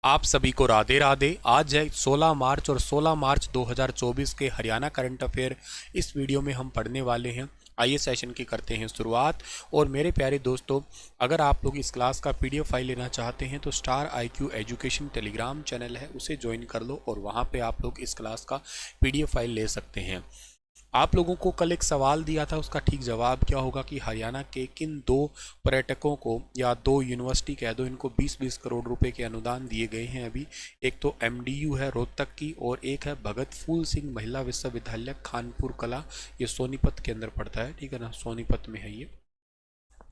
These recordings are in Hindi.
आप सभी को राधे राधे। आज है 16 मार्च और 16 मार्च 2024 के हरियाणा करंट अफेयर इस वीडियो में हम पढ़ने वाले हैं। आइए सेशन की करते हैं शुरुआत। और मेरे प्यारे दोस्तों, अगर आप लोग इस क्लास का पीडीएफ फाइल लेना चाहते हैं तो star IQ education Telegram channel है, उसे ज्वाइन कर लो और वहाँ पे आप लोग इस क्लास का पीडीएफ फाइल ले सकते हैं। आप लोगों को कल एक सवाल दिया था, उसका ठीक जवाब क्या होगा कि हरियाणा के किन दो पर्यटकों को या दो यूनिवर्सिटी कह दो, इनको 20-20 करोड़ रुपए के अनुदान दिए गए हैं अभी। एक तो MDU है रोहतक की और एक है भगत फूल सिंह महिला विश्वविद्यालय खानपुर कला, ये सोनीपत के अंदर पड़ता है, ठीक है ना, सोनीपत में है ये।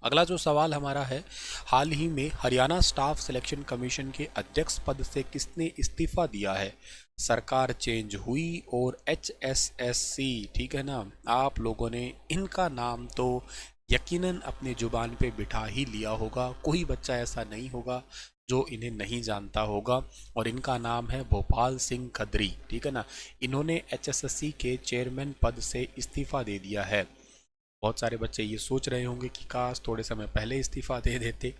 अगला जो सवाल हमारा है, हाल ही में हरियाणा स्टाफ सिलेक्शन कमीशन के अध्यक्ष पद से किसने इस्तीफा दिया है? सरकार चेंज हुई और HSSC, ठीक है ना, आप लोगों ने इनका नाम तो यकीनन अपने जुबान पे बिठा ही लिया होगा। कोई बच्चा ऐसा नहीं होगा जो इन्हें नहीं जानता होगा। और इनका नाम है भोपाल सिंह खत्री, ठीक है ना। इन्होंने HSSC के चेयरमैन पद से इस्तीफा दे दिया है। बहुत सारे बच्चे ये सोच रहे होंगे कि काश थोड़े समय पहले इस्तीफा दे देते,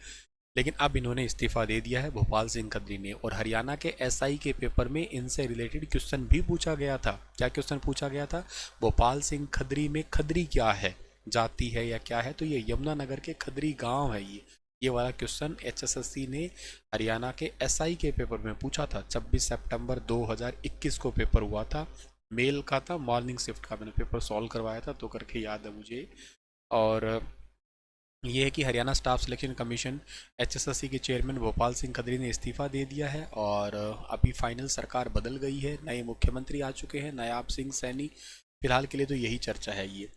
लेकिन अब इन्होंने इस्तीफा दे दिया है भोपाल सिंह खत्री ने। और हरियाणा के SI के पेपर में इनसे रिलेटेड क्वेश्चन भी पूछा गया था। क्या क्वेश्चन पूछा गया था? भोपाल सिंह खत्री में खत्री क्या है, जाति है या क्या है? तो ये यमुनानगर के खत्री गांव है। ये वाला क्वेश्चन HSSC ने हरियाणा के SI के पेपर में पूछा था। 26 सितंबर 2021 को पेपर हुआ था, मेल का था, मॉर्निंग शिफ्ट का। मैंने पेपर सॉल्व करवाया था तो करके याद है मुझे। और ये है कि Haryana staff selection commission HSSC के चेयरमैन भोपाल सिंह खत्री ने इस्तीफा दे दिया है और अभी फाइनल सरकार बदल गई है, नए मुख्यमंत्री आ चुके हैं, नायाब सिंह सैनी। फिलहाल के लिए तो यही चर्चा है ये।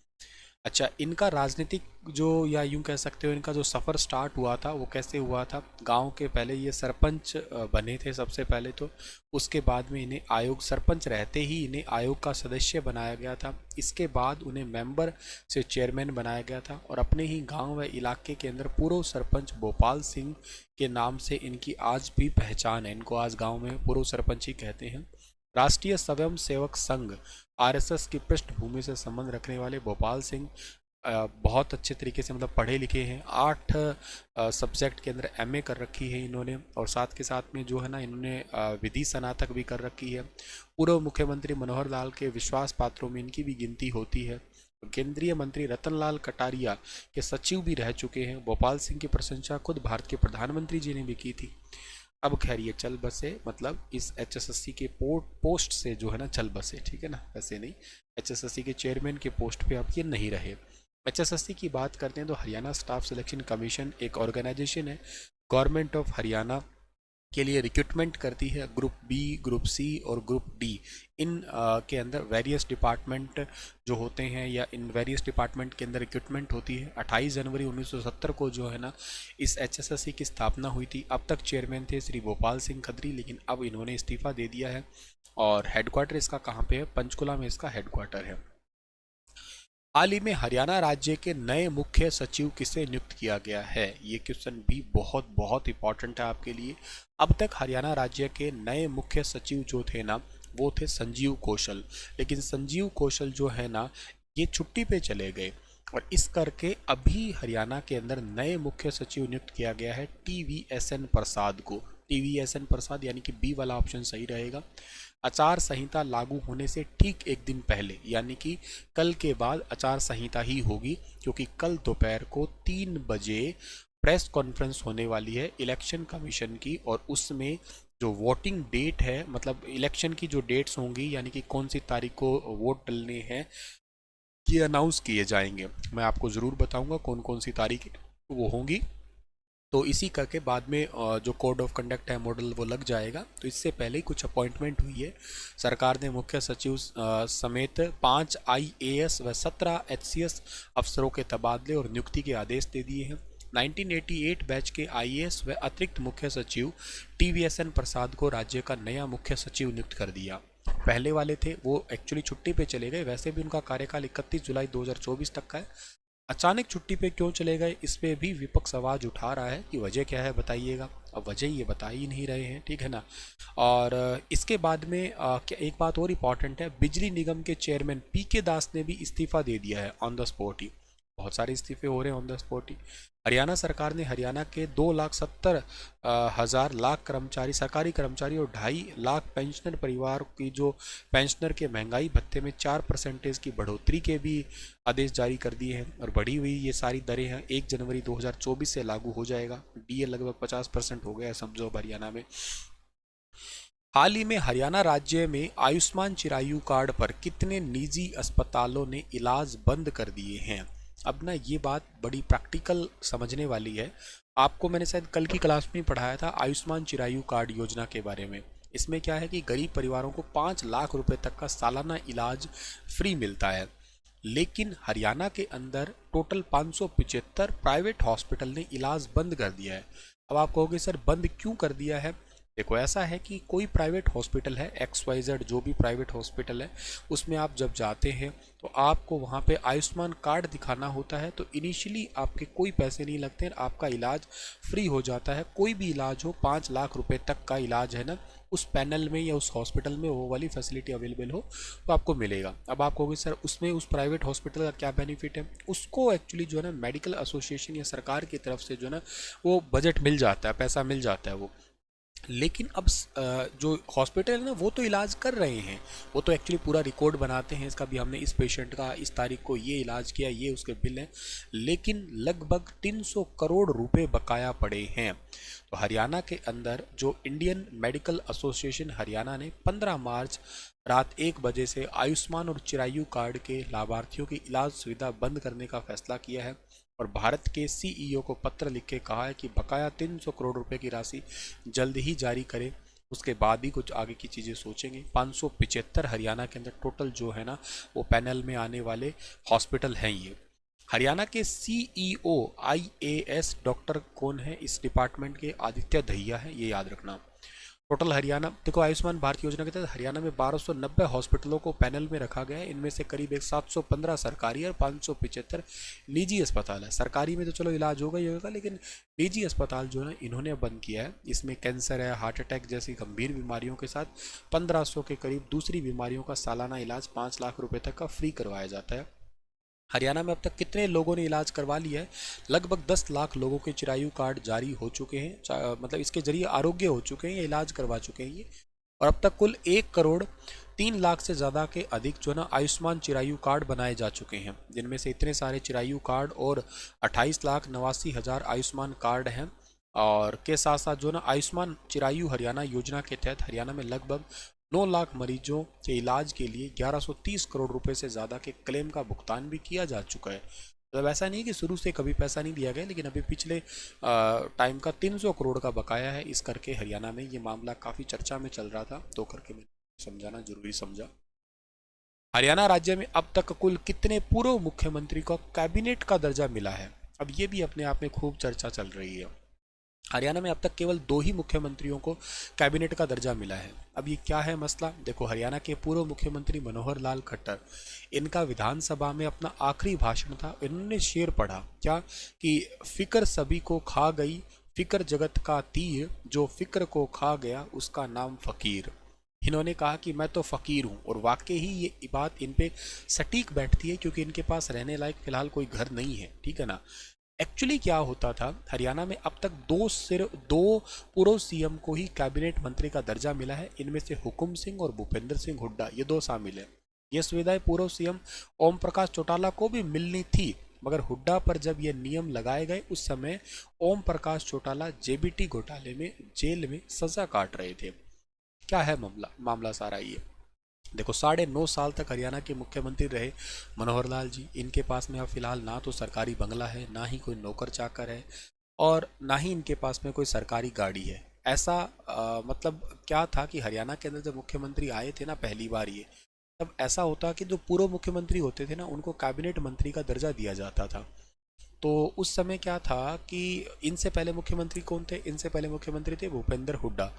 अच्छा, इनका राजनीतिक जो, या यूं कह सकते हो, इनका जो सफ़र स्टार्ट हुआ था वो कैसे हुआ था? गांव के पहले ये सरपंच बने थे सबसे पहले तो। उसके बाद में इन्हें आयोग, सरपंच रहते ही इन्हें आयोग का सदस्य बनाया गया था। इसके बाद उन्हें मेंबर से चेयरमैन बनाया गया था। और अपने ही गांव व इलाके के अंदर पूर्व सरपंच भोपाल सिंह के नाम से इनकी आज भी पहचान है। इनको आज गाँव में पूर्व सरपंच ही कहते हैं। राष्ट्रीय स्वयं सेवक संघ RSS की पृष्ठभूमि से संबंध रखने वाले भोपाल सिंह बहुत अच्छे तरीके से, मतलब पढ़े लिखे हैं। 8 सब्जेक्ट के अंदर MA कर रखी है इन्होंने। और साथ के साथ में जो है ना, इन्होंने विधि स्नातक भी कर रखी है। पूर्व मुख्यमंत्री मनोहर लाल के विश्वास पात्रों में इनकी भी गिनती होती है। केंद्रीय मंत्री रतनलाल कटारिया के सचिव भी रह चुके हैं। भोपाल सिंह की प्रशंसा खुद भारत के प्रधानमंत्री जी ने भी की थी। अब खैर ये चल बसे, मतलब इस HSSC के पोस्ट से जो है ना चल बसे, ठीक है ना, वैसे नहीं। HSSC के चेयरमैन के पोस्ट पे अब ये नहीं रहे। HSSC की बात करते हैं तो हरियाणा स्टाफ सिलेक्शन कमीशन एक ऑर्गेनाइजेशन है, गवर्नमेंट ऑफ हरियाणा के लिए रिक्रूटमेंट करती है। ग्रुप B, ग्रुप C और ग्रुप D, इन के अंदर वेरियस डिपार्टमेंट जो होते हैं, या इन वेरियस डिपार्टमेंट के अंदर रिक्रूटमेंट होती है। 28 जनवरी 1970 को जो है ना इस HSSC की स्थापना हुई थी। अब तक चेयरमैन थे श्री भोपाल सिंह खत्री, लेकिन अब इन्होंने इस्तीफा दे दिया है। और हेडक्वार्टर इसका कहाँ पे है? पंचकुला में इसका हेडक्वार्टर है। हाल ही में हरियाणा राज्य के नए मुख्य सचिव किसे नियुक्त किया गया है? ये क्वेश्चन भी बहुत बहुत इंपॉर्टेंट है आपके लिए। अब तक हरियाणा राज्य के नए मुख्य सचिव जो थे ना, वो थे संजीव कौशल। लेकिन संजीव कौशल जो है ना, ये छुट्टी पे चले गए। और इस करके अभी हरियाणा के अंदर नए मुख्य सचिव नियुक्त किया गया है TVSN प्रसाद को। TVSN प्रसाद, यानी कि B वाला ऑप्शन सही रहेगा। आचार संहिता लागू होने से ठीक एक दिन पहले, यानी कि कल के बाद आचार संहिता ही होगी, क्योंकि कल दोपहर को 3 बजे प्रेस कॉन्फ्रेंस होने वाली है इलेक्शन कमीशन की। और उसमें जो वोटिंग डेट है, मतलब इलेक्शन की जो डेट्स होंगी, यानी कि कौन सी तारीख को वोट डलने हैं, ये अनाउंस किए जाएंगे। मैं आपको ज़रूर बताऊंगा कौन कौन सी तारीख वो होंगी। तो इसी करके बाद में जो कोड ऑफ कंडक्ट है, मॉडल, वो लग जाएगा। तो इससे पहले ही कुछ अपॉइंटमेंट हुई है। सरकार ने मुख्य सचिव समेत 5 IAS व 17 HCS अफसरों के तबादले और नियुक्ति के आदेश दे दिए हैं। 1988 बैच के IAS व अतिरिक्त मुख्य सचिव TVSN प्रसाद को राज्य का नया मुख्य सचिव नियुक्त कर दिया। पहले वाले थे वो एक्चुअली छुट्टी पे चले गए, वैसे भी उनका कार्यकाल 31 जुलाई 2024 तक का है। अचानक छुट्टी पे क्यों चले गए, इस पे भी विपक्ष आवाज उठा रहा है कि वजह क्या है बताइएगा। अब वजह ये बता ही नहीं रहे हैं, ठीक है ना। और इसके बाद में क्या एक बात और इम्पॉर्टेंट है, बिजली निगम के चेयरमैन PK दास ने भी इस्तीफा दे दिया है ऑन द स्पॉट ही। बहुत सारे इस्तीफे हो रहे हैं ऑन द स्पॉट ही। हरियाणा सरकार ने हरियाणा के 2,70,000 लाख कर्मचारी, सरकारी कर्मचारी और 2.5 लाख पेंशनर परिवार की जो पेंशनर के महंगाई भत्ते में 4% की बढ़ोतरी के भी आदेश जारी कर दिए हैं। और बढ़ी हुई ये सारी दरें हैं 1 जनवरी 2024 से लागू हो जाएगा। डीए लगभग 50% हो गया है समझो अब हरियाणा में। हाल ही में हरियाणा राज्य में आयुष्मान चिरायु कार्ड पर कितने निजी अस्पतालों ने इलाज बंद कर दिए हैं। अब ना ये बात बड़ी प्रैक्टिकल समझने वाली है। आपको मैंने शायद कल की क्लास में ही पढ़ाया था आयुष्मान चिरायु कार्ड योजना के बारे में। इसमें क्या है कि गरीब परिवारों को 5 लाख रुपए तक का सालाना इलाज फ्री मिलता है। लेकिन हरियाणा के अंदर टोटल 575 प्राइवेट हॉस्पिटल ने इलाज बंद कर दिया है। अब आप कहोगे सर बंद क्यों कर दिया है। देखो ऐसा है कि कोई प्राइवेट हॉस्पिटल है XYZ, जो भी प्राइवेट हॉस्पिटल है उसमें आप जब जाते हैं तो आपको वहाँ पे आयुष्मान कार्ड दिखाना होता है। तो इनिशियली आपके कोई पैसे नहीं लगते हैं, आपका इलाज फ्री हो जाता है। कोई भी इलाज हो, 5 लाख रुपए तक का इलाज है ना, उस पैनल में या उस हॉस्पिटल में वो वाली फैसिलिटी अवेलेबल हो तो आपको मिलेगा। अब आप कहोगे सर उसमें उस प्राइवेट हॉस्पिटल का क्या बेनिफिट है। उसको एक्चुअली जो है ना मेडिकल एसोसिएशन या सरकार की तरफ से जो है ना वो बजट मिल जाता है, पैसा मिल जाता है वो। लेकिन अब जो हॉस्पिटल है ना वो तो इलाज कर रहे हैं, वो तो एक्चुअली पूरा रिकॉर्ड बनाते हैं इसका भी, हमने इस पेशेंट का इस तारीख को ये इलाज किया, ये उसके बिल हैं। लेकिन लगभग 300 करोड़ रुपए बकाया पड़े हैं। तो हरियाणा के अंदर जो इंडियन मेडिकल एसोसिएशन हरियाणा ने 15 मार्च रात 1 बजे से आयुष्मान और चिरायु कार्ड के लाभार्थियों की इलाज सुविधा बंद करने का फैसला किया है। और भारत के CEO को पत्र लिख के कहा है कि बकाया 300 करोड़ रुपए की राशि जल्द ही जारी करें, उसके बाद ही कुछ आगे की चीज़ें सोचेंगे। 575 हरियाणा के अंदर टोटल जो है ना वो पैनल में आने वाले हॉस्पिटल हैं ये। हरियाणा के CEO IAS डॉक्टर कौन है इस डिपार्टमेंट के, आदित्य दहिया है, ये याद रखना। टोटल हरियाणा देखो आयुष्मान भारत योजना के तहत हरियाणा में 1290 हॉस्पिटलों को पैनल में रखा गया है। इनमें से करीब 715 सरकारी और 575 निजी अस्पताल है। सरकारी में तो चलो इलाज होगा ही होगा, लेकिन निजी अस्पताल जो है इन्होंने बंद किया है। इसमें कैंसर है, हार्ट अटैक जैसी गंभीर बीमारियों के साथ 1500 के करीब दूसरी बीमारियों का सालाना इलाज 5 लाख रुपए तक का फ्री करवाया जाता है। हरियाणा में अब तक कितने लोगों ने इलाज करवा लिया है। लगभग 10 लाख लोगों के चिरायु कार्ड जारी हो चुके हैं, मतलब इसके जरिए आरोग्य हो चुके हैं या इलाज करवा चुके हैं ये। और अब तक कुल 1 करोड़ 3 लाख से ज़्यादा के अधिक जो ना आयुष्मान चिरायु कार्ड बनाए जा चुके हैं, जिनमें से इतने सारे चिरायु कार्ड और 28,89,000 आयुष्मान कार्ड हैं। और के साथ साथ जो ना आयुष्मान चिरायु हरियाणा योजना के तहत हरियाणा में लगभग 9 लाख मरीजों के इलाज के लिए 1130 करोड़ रुपए से ज़्यादा के क्लेम का भुगतान भी किया जा चुका है। मतलब ऐसा नहीं कि शुरू से कभी पैसा नहीं दिया गया, लेकिन अभी पिछले टाइम का 300 करोड़ का बकाया है। इस करके हरियाणा में ये मामला काफ़ी चर्चा में चल रहा था, तो करके मैंने समझाना जरूरी समझा। हरियाणा राज्य में अब तक कुल कितने पूर्व मुख्यमंत्री को कैबिनेट का दर्जा मिला है। अब ये भी अपने आप में खूब चर्चा चल रही है। हरियाणा में अब तक केवल 2 ही मुख्यमंत्रियों को कैबिनेट का दर्जा मिला है। अब ये क्या है मसला, देखो हरियाणा के पूर्व मुख्यमंत्री मनोहर लाल खट्टर, इनका विधानसभा में अपना आखिरी भाषण था। इन्होंने शेर पढ़ा क्या कि फिक्र सभी को खा गई, फिक्र जगत का तीर, जो फिक्र को खा गया उसका नाम फकीर। इन्होंने कहा कि मैं तो फ़कीर हूँ, और वाकई ही ये बात इन पे सटीक बैठती है, क्योंकि इनके पास रहने लायक फ़िलहाल कोई घर नहीं है, ठीक है ना। एक्चुअली क्या होता था, हरियाणा में अब तक सिर्फ दो पूर्व CM को ही कैबिनेट मंत्री का दर्जा मिला है। इनमें से हुकुम सिंह और भूपेंद्र सिंह हुड्डा, ये 2 शामिल है। ये सुविधाएं पूर्व CM ओम प्रकाश चौटाला को भी मिलनी थी, मगर हुड्डा पर जब ये नियम लगाए गए उस समय ओम प्रकाश चौटाला JBT घोटाले में जेल में सजा काट रहे थे। क्या है मामला सारा ये देखो, 9.5 साल तक हरियाणा के मुख्यमंत्री रहे मनोहर लाल जी। इनके पास में अब फिलहाल ना तो सरकारी बंगला है, ना ही कोई नौकर चाकर है, और ना ही इनके पास में कोई सरकारी गाड़ी है। ऐसा मतलब क्या था कि हरियाणा के अंदर जब मुख्यमंत्री आए थे ना पहली बार ये, तब ऐसा होता कि जो पूर्व मुख्यमंत्री होते थे ना उनको कैबिनेट मंत्री का दर्जा दिया जाता था। तो उस समय क्या था कि इनसे पहले मुख्यमंत्री कौन थे, इनसे पहले मुख्यमंत्री थे भूपेंद्र हुड्डा।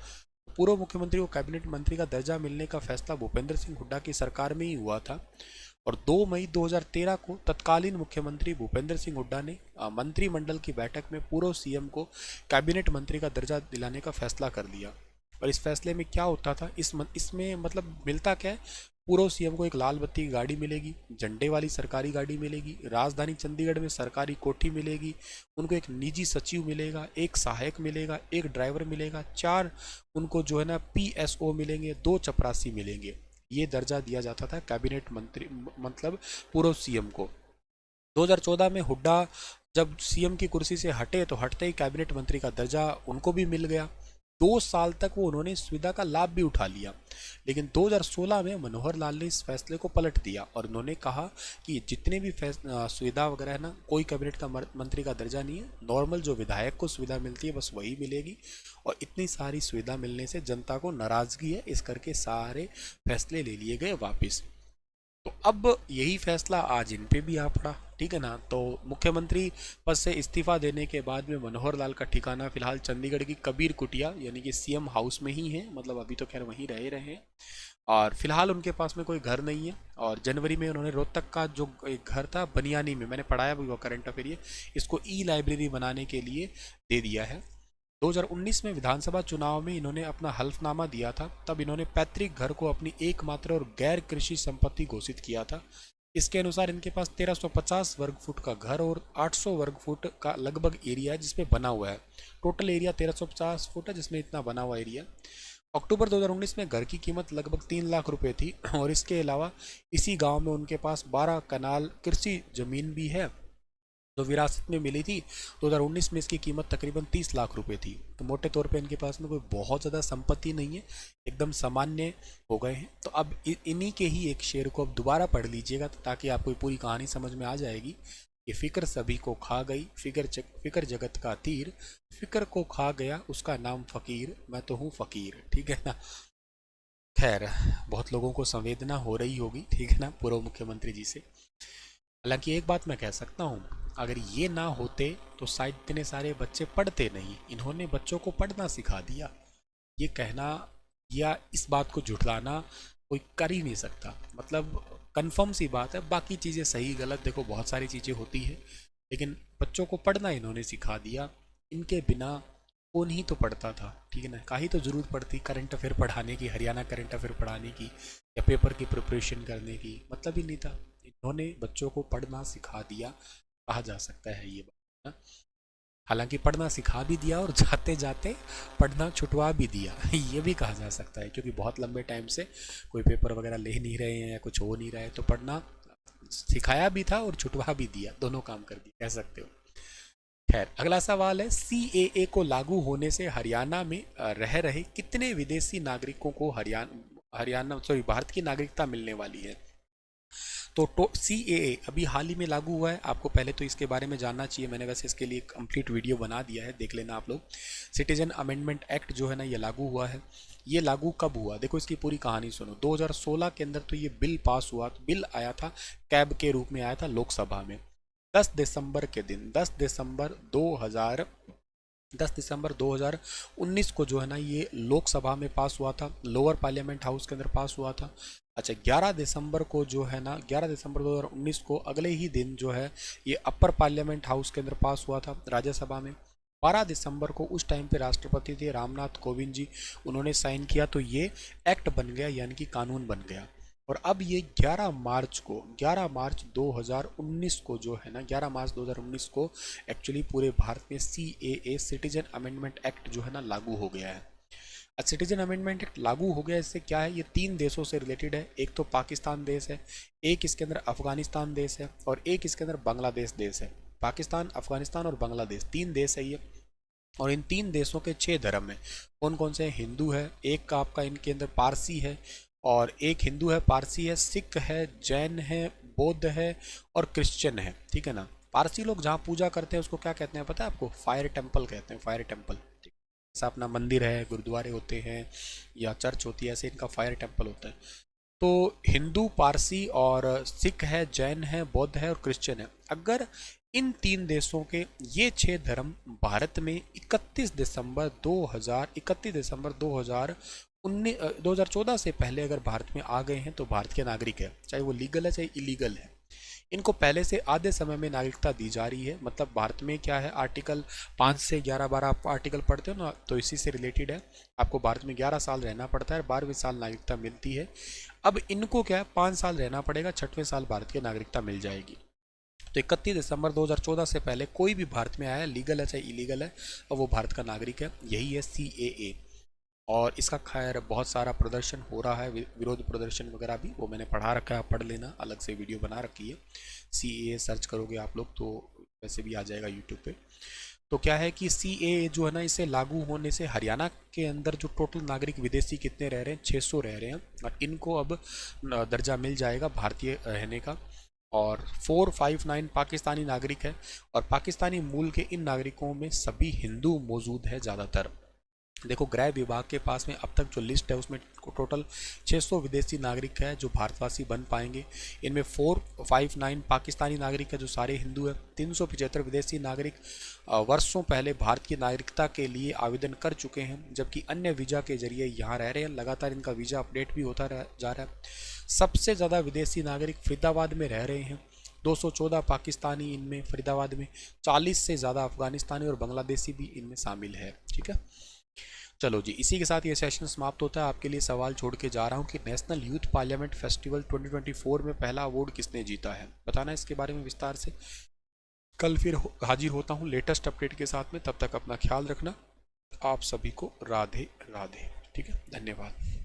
पूर्व मुख्यमंत्री को कैबिनेट मंत्री का दर्जा मिलने का फैसला भूपेंद्र सिंह हुड्डा की सरकार में ही हुआ था। और 2 मई 2013 को तत्कालीन मुख्यमंत्री भूपेंद्र सिंह हुड्डा ने मंत्रिमंडल की बैठक में पूर्व CM को कैबिनेट मंत्री का दर्जा दिलाने का फैसला कर लिया। और इस फैसले में क्या होता था, इसमें मतलब मिलता क्या है, पूर्व सीएम को एक लाल बत्ती की गाड़ी मिलेगी, झंडे वाली सरकारी गाड़ी मिलेगी, राजधानी चंडीगढ़ में सरकारी कोठी मिलेगी, उनको एक निजी सचिव मिलेगा, एक सहायक मिलेगा, एक ड्राइवर मिलेगा, 4 उनको जो है ना पीएसओ मिलेंगे, 2 चपरासी मिलेंगे। ये दर्जा दिया जाता था कैबिनेट मंत्री, मतलब पूर्व सीएम को। 2014 में हुड्डा जब सीएम की कुर्सी से हटे तो हटते ही कैबिनेट मंत्री का दर्जा उनको भी मिल गया। 2 साल तक वो उन्होंने इस सुविधा का लाभ भी उठा लिया, लेकिन 2016 में मनोहर लाल ने इस फैसले को पलट दिया और उन्होंने कहा कि जितने भी सुविधा वगैरह है ना, कोई कैबिनेट का मंत्री का दर्जा नहीं है, नॉर्मल जो विधायक को सुविधा मिलती है बस वही मिलेगी। और इतनी सारी सुविधा मिलने से जनता को नाराजगी है, इस करके सारे फैसले ले लिए गए वापस। तो अब यही फैसला आज इन पे भी आ पड़ा, ठीक है ना। तो मुख्यमंत्री पद से इस्तीफा देने के बाद में मनोहर लाल का ठिकाना फिलहाल चंडीगढ़ की कबीर कुटिया यानी कि सीएम हाउस में ही है, मतलब अभी तो खैर वहीं रहे हैं। और फिलहाल उनके पास में कोई घर नहीं है। और जनवरी में उन्होंने रोहतक का जो एक घर था बनियानी में, मैंने पढ़ाया भी वो करंट अफेयर, इसको ई लाइब्रेरी बनाने के लिए दे दिया है। 2019 में विधानसभा चुनाव में इन्होंने अपना हल्फनामा दिया था, तब इन्होंने पैतृक घर को अपनी एकमात्र और गैर कृषि संपत्ति घोषित किया था। इसके अनुसार इनके पास 1350 वर्ग फुट का घर और 800 वर्ग फुट का लगभग एरिया है जिसमें बना हुआ है। टोटल एरिया 1350 फुट है जिसमें इतना बना हुआ एरिया। अक्टूबर 2019 में घर की कीमत लगभग 3 लाख रुपए थी और इसके अलावा इसी गांव में उनके पास 12 कनाल कृषि जमीन भी है जो विरासत में मिली थी। 2019 में इसकी कीमत तकरीबन 30 लाख रुपए थी। तो मोटे तौर पे इनके पास में कोई बहुत ज़्यादा संपत्ति नहीं है, एकदम सामान्य हो गए हैं। तो अब इन्हीं के ही एक शेर को अब दोबारा पढ़ लीजिएगा ताकि आपको पूरी कहानी समझ में आ जाएगी कि फिक्र सभी को खा गई, फिक्र जगत का तीर, फिक्र को खा गया उसका नाम फ़कीर, मैं तो हूँ फ़कीर, ठीक है ना। खैर बहुत लोगों को संवेदना हो रही होगी, ठीक है ना, पूर्व मुख्यमंत्री जी से। हालांकि एक बात मैं कह सकता हूँ, अगर ये ना होते तो शायद इतने सारे बच्चे पढ़ते नहीं। इन्होंने बच्चों को पढ़ना सिखा दिया। ये कहना या इस बात को झुठलाना कोई कर ही नहीं सकता, मतलब कंफर्म सी बात है। बाकी चीज़ें सही गलत देखो बहुत सारी चीज़ें होती है, लेकिन बच्चों को पढ़ना इन्होंने सिखा दिया। इनके बिना कौन ही तो पढ़ता था, ठीक है ना। काहे तो ज़रूरत पड़ती करंट अफेयर पढ़ाने की, हरियाणा करंट अफेयर पढ़ाने की या पेपर की प्रिपरेशन करने की, मतलब ही नहीं था। इन्होंने बच्चों को पढ़ना सिखा दिया, कहा जा सकता है ये बात। हालांकि पढ़ना सिखा भी दिया और जाते जाते पढ़ना छुटवा भी दिया ये भी कहा जा सकता है, क्योंकि बहुत लंबे टाइम से कोई पेपर वगैरह ले नहीं रहे हैं या कुछ हो नहीं रहा है, तो पढ़ना सिखाया भी था और छुटवा भी दिया, दोनों काम कर दिए कह सकते हो। खैर अगला सवाल है, सीएए को लागू होने से हरियाणा में रह रहे कितने विदेशी नागरिकों को भारत की नागरिकता मिलने वाली है। तो सीएए अभी हाल ही में लागू हुआ है, आपको पहले तो इसके बारे में जानना चाहिए। मैंने वैसे इसके लिए कंप्लीट वीडियो बना दिया है, देख लेना आप लोग। सिटीजन अमेंडमेंट एक्ट जो है ना ये लागू हुआ है। ये लागू कब हुआ, देखो इसकी पूरी कहानी सुनो। 2016 के अंदर तो ये बिल पास हुआ, तो बिल आया था कैब के रूप में आया था लोकसभा में 10 दिसंबर के दिन। 10 दिसंबर 2019 को जो है ना ये लोकसभा में पास हुआ था, लोअर पार्लियामेंट हाउस के अंदर पास हुआ था। अच्छा 11 दिसंबर को जो है ना 11 दिसंबर 2019 को अगले ही दिन जो है ये अपर पार्लियामेंट हाउस के अंदर पास हुआ था राज्यसभा में। 12 दिसंबर को उस टाइम पे राष्ट्रपति थे रामनाथ कोविंद जी, उन्होंने साइन किया तो ये एक्ट बन गया, यानी कि कानून बन गया। और अब ये 11 मार्च 2019 को जो है ना 11 मार्च 2019 को एक्चुअली पूरे भारत में सीएए सिटीजन अमेंडमेंट एक्ट जो है ना लागू हो गया है। सिटीजन अमेंडमेंट एक्ट लागू हो गया, इससे क्या है, ये 3 देशों से रिलेटेड है। एक तो पाकिस्तान देश है, एक इसके अंदर अफगानिस्तान देश है और एक इसके अंदर बांग्लादेश देश है। पाकिस्तान, अफगानिस्तान और बांग्लादेश 3 देश है ये। और इन 3 देशों के 6 धर्म है। कौन कौन से, हिंदू है, एक का आपका इनके अंदर पारसी है, और एक हिंदू है, पारसी है, सिख है, जैन है, बौद्ध है और क्रिश्चियन है, ठीक है ना। पारसी लोग जहाँ पूजा करते हैं उसको क्या कहते हैं पता है आपको, फायर टेम्पल कहते हैं, फायर टेम्पल। ऐसा अपना मंदिर है, गुरुद्वारे होते हैं या चर्च होती है, ऐसे इनका फायर टेम्पल होता है। तो हिंदू, पारसी और सिख है, जैन है, बौद्ध है और क्रिश्चियन है। अगर इन 3 देशों के ये 6 धर्म भारत में 31 दिसंबर 2014 से पहले अगर भारत में आ गए हैं तो भारत के नागरिक है, चाहे वो लीगल है चाहे इलीगल है। इनको पहले से आधे समय में नागरिकता दी जा रही है। मतलब भारत में क्या है, आर्टिकल 5 से 11-12 आप आर्टिकल पढ़ते हो ना, तो इसी से रिलेटेड है। आपको भारत में 11 साल रहना पड़ता है, 12वें साल नागरिकता मिलती है। अब इनको क्या है, 5 साल रहना पड़ेगा, 6वें साल भारत की नागरिकता मिल जाएगी। तो 31 दिसंबर 2014 से पहले कोई भी भारत में आया, लीगल है चाहे इलीगल है, और वो भारत का नागरिक है। यही है CAA। और इसका खैर बहुत सारा प्रदर्शन हो रहा है, विरोध प्रदर्शन वगैरह भी, वो मैंने पढ़ा रखा है, आप पढ़ लेना, अलग से वीडियो बना रखी है। CAA सर्च करोगे आप लोग तो वैसे भी आ जाएगा यूट्यूब पे। तो क्या है कि CAA जो है ना, इसे लागू होने से हरियाणा के अंदर जो टोटल नागरिक विदेशी कितने रह रहे हैं, 600 रह रहे हैं, और इनको अब दर्जा मिल जाएगा भारतीय रहने का। और 459 पाकिस्तानी नागरिक है, और पाकिस्तानी मूल के इन नागरिकों में सभी हिंदू मौजूद है ज़्यादातर। देखो, गृह विभाग के पास में अब तक जो लिस्ट है उसमें टोटल 600 विदेशी नागरिक है जो भारतवासी बन पाएंगे। इनमें 459 पाकिस्तानी नागरिक है जो सारे हिंदू है। 375 विदेशी नागरिक वर्षों पहले भारत की नागरिकता के लिए आवेदन कर चुके हैं, जबकि अन्य वीज़ा के जरिए यहाँ रह रहे हैं। लगातार इनका वीज़ा अपडेट भी होता जा रहा है। सबसे ज़्यादा विदेशी नागरिक फरीदाबाद में रह रहे हैं, 214 पाकिस्तानी इनमें फरीदाबाद में, 40 से ज़्यादा अफगानिस्तानी और बांग्लादेशी भी इनमें शामिल है। ठीक है, चलो जी, इसी के साथ ये सेशन समाप्त होता है। आपके लिए सवाल छोड़ के जा रहा हूँ कि नेशनल यूथ पार्लियामेंट फेस्टिवल 2024 में पहला अवार्ड किसने जीता है, बताना इसके बारे में विस्तार से। कल फिर हाजिर होता हूँ लेटेस्ट अपडेट के साथ में, तब तक अपना ख्याल रखना। आप सभी को राधे राधे। ठीक है, धन्यवाद।